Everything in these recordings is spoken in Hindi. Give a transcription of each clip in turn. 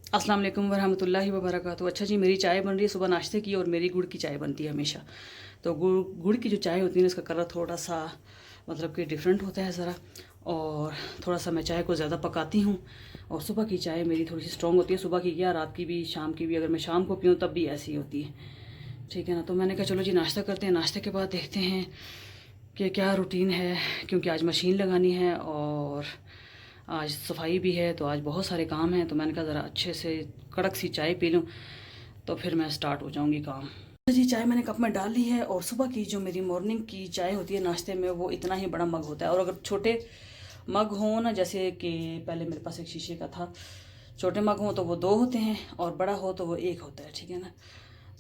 अस्सलाम वालेकुम वरहमतुल्लाहि वबरकातुहू। अच्छा जी, मेरी चाय बन रही है सुबह नाश्ते की, और मेरी गुड़ की चाय बनती है हमेशा। तो गुड़ की जो चाय होती है ना, इसका कलर थोड़ा सा मतलब कि डिफरेंट होता है ज़रा, और थोड़ा सा मैं चाय को ज़्यादा पकाती हूँ। और सुबह की चाय मेरी थोड़ी सी स्ट्रॉन्ग होती है, सुबह की क्या, रात की भी, शाम की भी। अगर मैं शाम को पीऊँ तब भी ऐसी होती है, ठीक है ना। तो मैंने कहा चलो जी नाश्ता करते हैं, नाश्ते के बाद देखते हैं कि क्या रूटीन है, क्योंकि आज मशीन लगानी है और आज सफाई भी है, तो आज बहुत सारे काम हैं। तो मैंने कहा ज़रा अच्छे से कड़क सी चाय पी लूँ, तो फिर मैं स्टार्ट हो जाऊँगी काम। तो जी चाय मैंने कप में डाल ली है, और सुबह की जो मेरी मॉर्निंग की चाय होती है नाश्ते में, वो इतना ही बड़ा मग होता है। और अगर छोटे मग हों ना, जैसे कि पहले मेरे पास एक शीशे का था, छोटे मग हों तो वो 2 होते हैं, और बड़ा हो तो वो 1 होता है, ठीक है ना।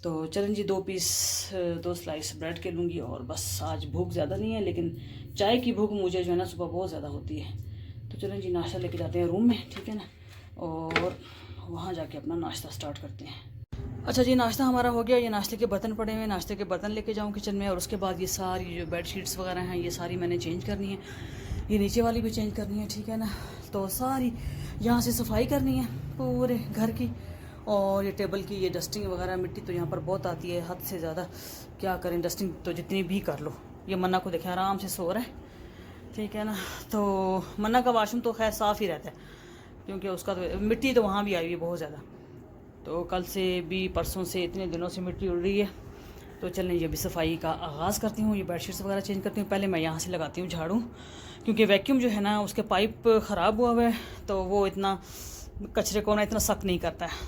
तो चलें जी, 2 स्लाइस ब्रेड के लूँगी, और बस आज भूख ज़्यादा नहीं है, लेकिन चाय की भूख मुझे जो है ना सुबह बहुत ज़्यादा होती है। तो चलें जी नाश्ता लेके जाते हैं रूम में, ठीक है ना, और वहाँ जाके अपना नाश्ता स्टार्ट करते हैं। अच्छा जी, नाश्ता हमारा हो गया। ये नाश्ते के बर्तन पड़े हुए हैं, नाश्ते के बर्तन लेके जाऊँ किचन में, और उसके बाद ये सारी जो बेड शीट्स वगैरह हैं ये सारी मैंने चेंज करनी है, ये नीचे वाली भी चेंज करनी है, ठीक है ना। तो सारी यहाँ से सफाई करनी है पूरे घर की, और ये टेबल की ये डस्टिंग वगैरह, मिट्टी तो यहाँ पर बहुत आती है, हद से ज़्यादा। क्या करें, डस्टिंग तो जितनी भी कर लो। ये मन्ना को देखें आराम से सो रहा है, ठीक है ना। तो मन्ना का वाशरूम तो खैर साफ़ ही रहता है, क्योंकि उसका तो मिट्टी तो वहाँ भी आई हुई है बहुत ज़्यादा। तो कल से भी, परसों से, इतने दिनों से मिट्टी उड़ रही है। तो चलें ये भी सफाई का आगाज़ करती हूँ, ये बेडशीट्स वगैरह चेंज करती हूँ। पहले मैं यहाँ से लगाती हूँ झाड़ू, क्योंकि वैक्यूम जो है ना उसके पाइप ख़राब हुआ है, तो वो इतना कचरे को ना इतना सख्त नहीं करता है,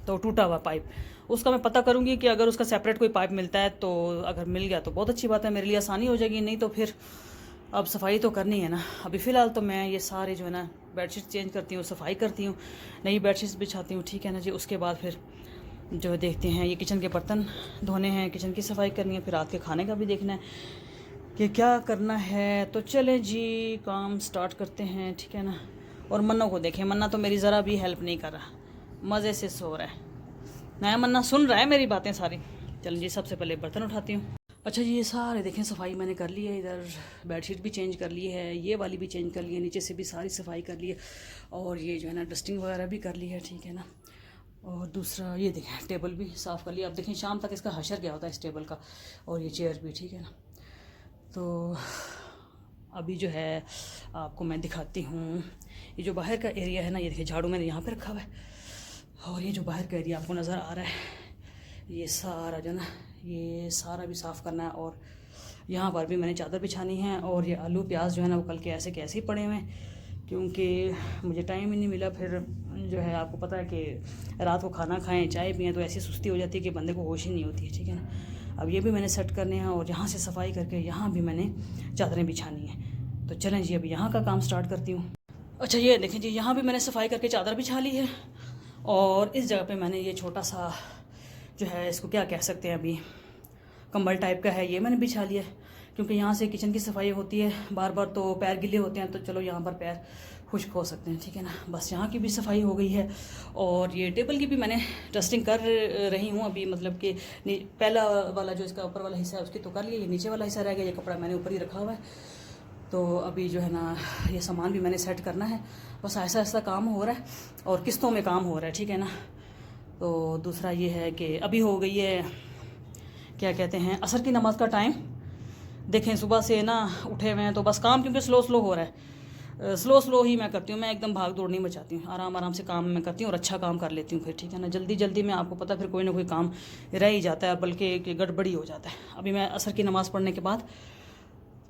तो टूटा हुआ पाइप। उसका मैं पता करूँगी कि अगर उसका सेपरेट कोई पाइप मिलता है, तो अगर मिल गया तो बहुत अच्छी बात है, मेरे लिए आसानी हो जाएगी। नहीं तो फिर अब सफाई तो करनी है ना। अभी फ़िलहाल तो मैं ये सारे जो है ना बेडशीट चेंज करती हूँ, सफाई करती हूँ, नई बेडशीट्स बिछाती हूँ, ठीक है ना जी। उसके बाद फिर जो देखते हैं, ये किचन के बर्तन धोने हैं, किचन की सफाई करनी है, फिर रात के खाने का भी देखना है कि क्या करना है। तो चलें जी काम स्टार्ट करते हैं, ठीक है ना। और मन्ना को देखें, मन्ना तो मेरी ज़रा भी हेल्प नहीं कर रहा, मज़े से सो रहा है। नया मन्ना सुन रहा है मेरी बातें सारी। चलें जी, सबसे पहले बर्तन उठाती हूँ। अच्छा जी, ये सारे देखें सफाई मैंने कर ली है, इधर बेडशीट भी चेंज कर ली है, ये वाली भी चेंज कर ली है, नीचे से भी सारी सफाई कर ली है, और ये जो है ना डस्टिंग वगैरह भी कर ली है, ठीक है ना। और दूसरा ये देखें टेबल भी साफ़ कर लिया। अब देखें शाम तक इसका हशर गया होता है इस टेबल का, और ये चेयर भी, ठीक है ना। तो अभी जो है आपको मैं दिखाती हूँ, ये जो बाहर का एरिया है ना, ये देखिए झाड़ू मैंने यहाँ पे रखा हुआ है, और ये जो बाहर का एरिया आपको नज़र आ रहा है, ये सारा जो ना, ये सारा भी साफ़ करना है। और यहाँ पर भी मैंने चादर बिछानी है, और ये आलू प्याज जो है ना वो कल के ऐसे के ऐसे ही पड़े हुए हैं, क्योंकि मुझे टाइम ही नहीं मिला। फिर जो है आपको पता है कि रात को खाना खाएं, चाय पिएँ, तो ऐसी सुस्ती हो जाती है कि बंदे को होश ही नहीं होती है, ठीक है ना। अब ये भी मैंने सेट करने हैं, और यहाँ से सफाई करके यहाँ भी मैंने चादरें बिछानी हैं। तो चलें जी, अभी यहाँ का काम स्टार्ट करती हूँ। अच्छा ये देखें जी, यहाँ भी मैंने सफाई करके चादर बिछा ली है, और इस जगह पे मैंने ये छोटा सा जो है, इसको क्या कह सकते हैं, अभी कंबल टाइप का है, ये मैंने बिछा लिया है, क्योंकि यहाँ से किचन की सफाई होती है बार बार, तो पैर गिले होते हैं, तो चलो यहाँ पर पैर खुश्क हो सकते हैं, ठीक है ना। बस यहाँ की भी सफाई हो गई है, और ये टेबल की भी मैंने डस्टिंग कर रही हूँ अभी, मतलब कि पहला वाला जो इसका ऊपर वाला हिस्सा है उसकी तो कर लिया, ये नीचे वाला हिस्सा रह गया, ये कपड़ा मैंने ऊपर ही रखा हुआ है। तो अभी जो है ना ये सामान भी मैंने सेट करना है, बस ऐसा ऐसा काम हो रहा है, और किस्तों में काम हो रहा है, ठीक है ना। तो दूसरा ये है कि अभी हो गई है, क्या कहते हैं, असर की नमाज़ का टाइम। देखें सुबह से ना उठे हुए हैं, तो बस काम क्योंकि स्लो स्लो हो रहा है, स्लो स्लो ही मैं करती हूँ, मैं एकदम भाग दौड़ नहीं मचाती हूँ, आराम आराम से काम मैं करती हूँ, और अच्छा काम कर लेती हूँ फिर, ठीक है ना। जल्दी जल्दी में आपको पता फिर कोई ना कोई काम रह ही जाता है, बल्कि गड़बड़ी हो जाता है। अभी मैं असर की नमाज़ पढ़ने के बाद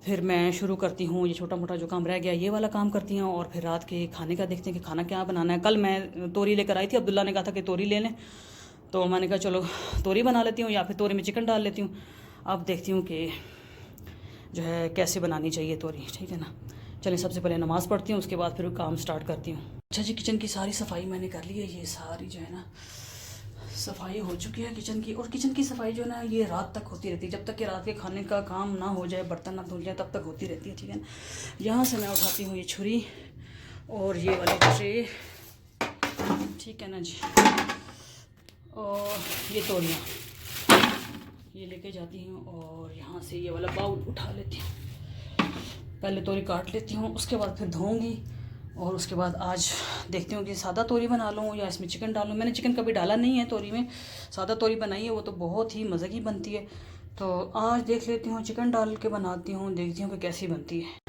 फिर मैं शुरू करती हूँ, ये छोटा मोटा जो काम रह गया ये वाला काम करती हूँ, और फिर रात के खाने का देखते हैं कि खाना क्या बनाना है। कल मैं तोरी लेकर आई थी, अब्दुल्ला ने कहा था कि तोरी ले लें, तो मैंने कहा चलो तोरी बना लेती हूँ, या फिर तोरी में चिकन डाल लेती हूँ। अब देखती हूँ कि जो है कैसे बनानी चाहिए तोरी, ठीक है ना। चलिए सबसे पहले नमाज़ पढ़ती हूँ, उसके बाद फिर काम स्टार्ट करती हूँ। अच्छा जी, किचन की सारी सफाई मैंने कर ली है, ये सारी जो है ना सफाई हो चुकी है किचन की। और किचन की सफाई जो है ना ये रात तक होती रहती है, जब तक कि रात के खाने का काम ना हो जाए, बर्तन ना धुल जाए, तब तक होती रहती है, ठीक है ना। यहाँ से मैं उठाती हूँ ये छुरी और ये वाली ट्रे, ठीक है ना जी, और ये तोलियाँ ये लेके जाती हूँ, और यहाँ से ये वाला बाउल उठा लेती हूँ। पहले तोरी काट लेती हूँ, उसके बाद फिर धोऊँगी, और उसके बाद आज देखती हूँ कि सादा तोरी बना लूँ या इसमें चिकन डालूँ। मैंने चिकन कभी डाला नहीं है तोरी में, सादा तोरी बनाई है, वो तो बहुत ही मज़े की बनती है। तो आज देख लेती हूँ, चिकन डाल के बनाती हूँ, देखती हूँ कि कैसी बनती है।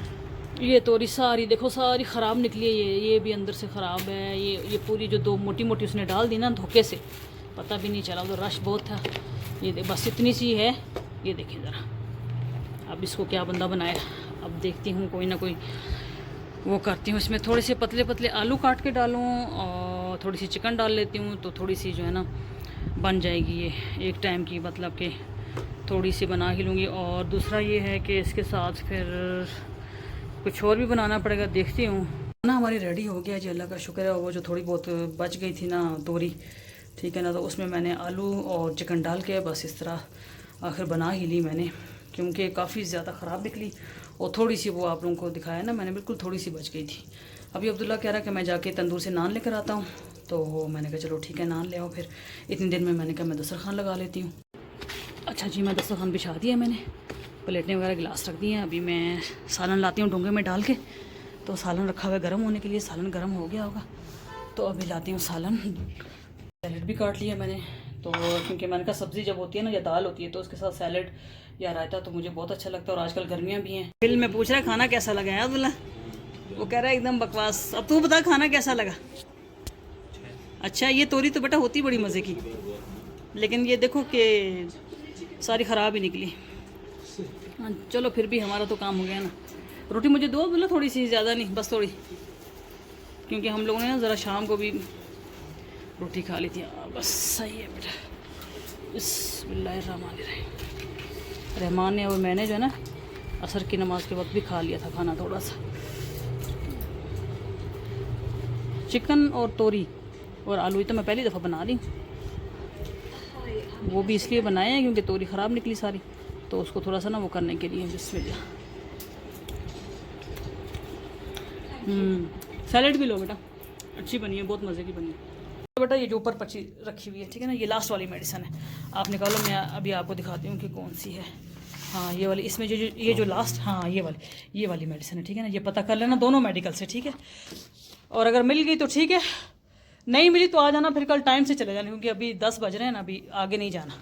ये तोरी सारी देखो, सारी ख़राब निकली है। ये भी अंदर से ख़राब है। ये पूरी जो 2 मोटी मोटी उसने डाल दी ना धोखे से, पता भी नहीं चला, तो रश बहुत था। ये बस इतनी सी है, ये देखिए ज़रा। अब इसको क्या बंदा बनाया। अब देखती हूँ कोई ना कोई वो करती हूँ। इसमें थोड़े से पतले पतले आलू काट के डालूँ और थोड़ी सी चिकन डाल लेती हूँ, तो थोड़ी सी जो है ना बन जाएगी ये एक टाइम की, मतलब कि थोड़ी सी बना ही लूँगी। और दूसरा ये है कि इसके साथ फिर कुछ और भी बनाना पड़ेगा, देखती हूँ। खाना हमारी रेडी हो गया जी, अल्लाह का शुक्र है। वो जो थोड़ी बहुत बच गई थी ना तोरी, ठीक है ना, तो उसमें मैंने आलू और चिकन डाल के बस इस तरह आखिर बना ही ली मैंने, क्योंकि काफ़ी ज़्यादा ख़राब निकली। और थोड़ी सी वो आप लोगों को दिखाया ना मैंने, बिल्कुल थोड़ी सी बच गई थी। अभी अब्दुल्ला कह रहा कि मैं जाके तंदूर से नान लेकर आता हूँ, तो मैंने कहा चलो ठीक है नान ले आओ। फिर इतनी देर में मैंने कहा मैं दस्तरखान लगा लेती हूँ। अच्छा जी, मैं दस्तरखान बिछा दिया मैंने, प्लेटें वगैरह गिलास रख दिए हैं। अभी मैं सालन लाती हूँ डोंगे में डाल के, तो सालन रखा हुआ है गर्म होने के लिए। सालन गर्म हो गया होगा तो अभी लाती हूँ सालन। सैलेड भी काट लिया मैंने, तो क्योंकि मैंने कहा सब्ज़ी जब होती है ना या दाल होती है तो उसके साथ सैलेड या रायता तो मुझे बहुत अच्छा लगता है। और आजकल गर्मियाँ भी हैं। बिल में पूछ रहा है खाना कैसा लगा है अब्दुल्ला, वो कह रहा है एकदम बकवास। अब तू बता खाना कैसा लगा। अच्छा, ये तोरी तो बेटा होती बड़ी मज़े की, लेकिन ये देखो कि सारी ख़राब ही निकली। हाँ चलो, फिर भी हमारा तो काम हो गया ना। रोटी मुझे दो बोला, थोड़ी सी, ज़्यादा नहीं, बस थोड़ी, क्योंकि हम लोगों ने ना ज़रा शाम को भी रोटी खा ली थी। बस सही है बेटा। बिस्मिल्लाहिर्रहमानिर्रहीम। रहमान ने और मैंने जो है ना असर की नमाज़ के वक्त भी खा लिया था खाना थोड़ा सा। चिकन और तोरी और आलू ही तो मैं पहली दफ़ा बना रही हूँ। वो भी इसलिए बनाए हैं क्योंकि तोरी ख़राब निकली सारी, तो उसको थोड़ा सा ना वो करने के लिए। बिस्मिल्लाह। सैलेड भी लो बेटा, अच्छी बनी है, बहुत मज़े की बनी है। तो बेटा ये जो ऊपर पर्ची रखी हुई है, ठीक है ना, ये लास्ट वाली मेडिसिन है। आप निकालो, मैं अभी आपको दिखाती हूँ कि कौन सी है। हाँ ये वाली, इसमें जो ये जो लास्ट, हाँ ये वाली मेडिसिन है, ठीक है ना। ये पता कर लेना दोनों मेडिकल से, ठीक है। और अगर मिल गई तो ठीक है, नहीं मिली तो आ जाना, फिर कल टाइम से चले जाना, क्योंकि अभी 10 बज रहे हैं ना, अभी आगे नहीं जाना,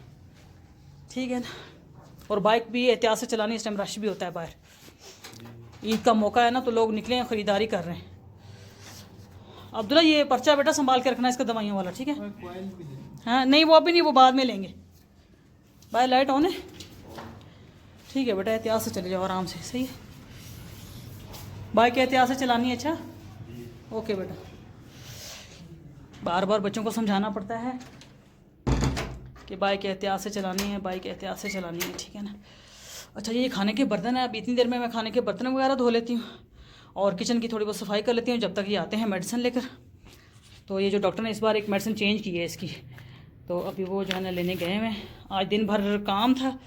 ठीक है ना। और बाइक भी एहतियात से चलानी, इस टाइम रश भी होता है बाहर, ईद का मौका है ना, तो लोग निकले हैं, ख़रीदारी कर रहे हैं। अब्दुल्ला ये पर्चा बेटा संभाल के रखना इसका, दवाइयों वाला, ठीक है। हाँ नहीं, वो अभी नहीं, वो बाद में लेंगे। बाय लाइट ऑन है, ठीक है बेटा, एहतियात से चले जाओ आराम से, सही है। बाइक एहतियात से चलानी है, अच्छा ओके बेटा। बार बार बच्चों को समझाना पड़ता है कि बाइक एहतियात से चलानी है, बाइक एहतियात से चलानी है, ठीक है ना। अच्छा ये खाने के बर्तन है, अब इतनी देर में मैं खाने के बर्तन वगैरह धो लेती हूँ और किचन की थोड़ी बहुत सफाई कर लेती हूँ, जब तक ये आते हैं मेडिसिन लेकर। तो ये जो डॉक्टर ने इस बार एक मेडिसिन चेंज की है इसकी, तो अभी वो जो है ना लेने गए हैं। आज दिन भर काम था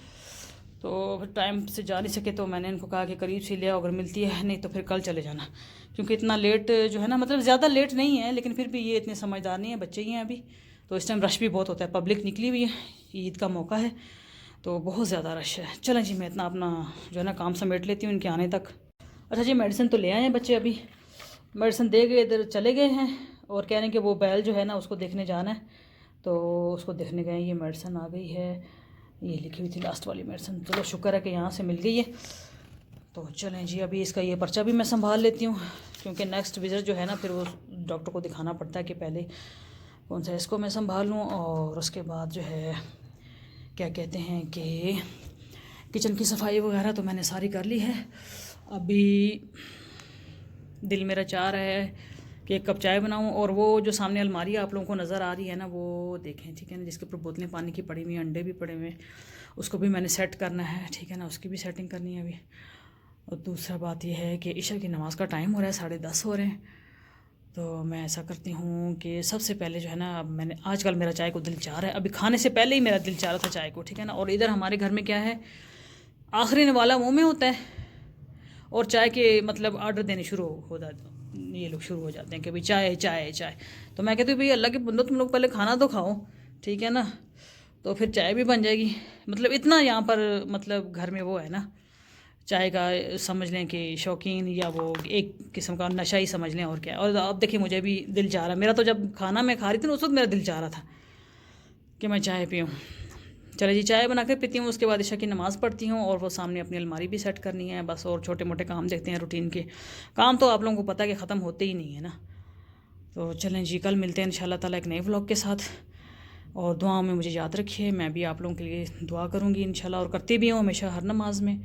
तो फिर टाइम से जा नहीं सके, तो मैंने इनको कहा कि करीब से ले आओ, अगर मिलती है, नहीं तो फिर कल चले जाना, क्योंकि इतना लेट जो है ना, मतलब ज़्यादा लेट नहीं है, लेकिन फिर भी ये इतने समझदार नहीं है, बच्चे ही हैं अभी, तो इस टाइम रश भी बहुत होता है, पब्लिक निकली हुई है, ईद का मौका है तो बहुत ज़्यादा रश है। चलें जी, मैं इतना अपना जो है ना काम समेट लेती हूँ इनके आने तक। अच्छा जी, मेडिसिन तो ले आए हैं बच्चे, अभी मेडिसिन दे गए, इधर चले गए हैं और कह रहे हैं कि वो बैल जो है ना उसको देखने जाना है, तो उसको देखने गए। ये मेडिसिन आ गई है, ये लिखी हुई थी लास्ट वाली मेडिसिन, चलो शुक्र है कि यहाँ से मिल गई है। तो चलें जी, अभी इसका ये पर्चा भी मैं संभाल लेती हूँ, क्योंकि नेक्स्ट विज़िट जो है ना फिर वो डॉक्टर को दिखाना पड़ता है कि पहले कौन सा इसको मैं संभाल लूँ। और उसके बाद जो है क्या कहते हैं कि किचन की सफाई वगैरह तो मैंने सारी कर ली है। अभी दिल मेरा चाह रहा है कि एक कप चाय बनाऊं, और वो जो सामने अलमारी आप लोगों को नज़र आ रही है ना, वो देखें, ठीक है ना, जिसके ऊपर बोतलें पानी की पड़ी हुई, अंडे भी पड़े हुए, उसको भी मैंने सेट करना है, ठीक है ना, उसकी भी सेटिंग करनी है अभी। और दूसरा बात यह है कि इशा की नमाज़ का टाइम हो रहा है, 10:30 हो रहे हैं, तो मैं ऐसा करती हूँ कि सबसे पहले जो है ना, अब मैंने आजकल मेरा चाय को दिल चाह रहा है, अभी खाने से पहले ही मेरा दिल चाह रहा था चाय को, ठीक है ना। और इधर हमारे घर में क्या है, आखिरी वाला मुँह में होता है, और चाय के मतलब आर्डर देने शुरू हो जाते, ये लोग शुरू हो जाते हैं कि भाई चाय चाय चाय। तो मैं कहती हूँ भाई अल्लाह के बंदो, तुम लोग पहले खाना तो खाओ, ठीक है ना, तो फिर चाय भी बन जाएगी। मतलब इतना यहाँ पर मतलब घर में वो है ना, चाय का समझ लें कि शौकीन, या वो एक किस्म का नशा ही समझ लें, और क्या। और अब देखिए मुझे भी दिल चाह रहा, मेरा तो जब खाना मैं खा रही थी ना उस वक्त मेरा दिल चाह रहा था कि मैं चाय पीऊँ। चले जी, चाय बना के पीती हूँ, उसके बाद ईशा की नमाज़ पढ़ती हूँ, और वो सामने अपनी अलमारी भी सेट करनी है बस, और छोटे मोटे काम देखते हैं रूटीन के। काम तो आप लोगों को पता है कि ख़त्म होते ही नहीं है ना। तो चलें जी, कल मिलते हैं इंशाल्लाह ताला एक नए व्लॉग के साथ, और दुआओं में मुझे याद रखिए, मैं भी आप लोगों के लिए दुआ करूँगी इंशाल्लाह, और करती भी हूँ हमेशा हर नमाज में।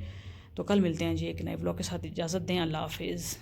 तो कल मिलते हैं जी एक नए व्लॉग के साथ, इजाज़त दें, अल्लाह हाफिज़।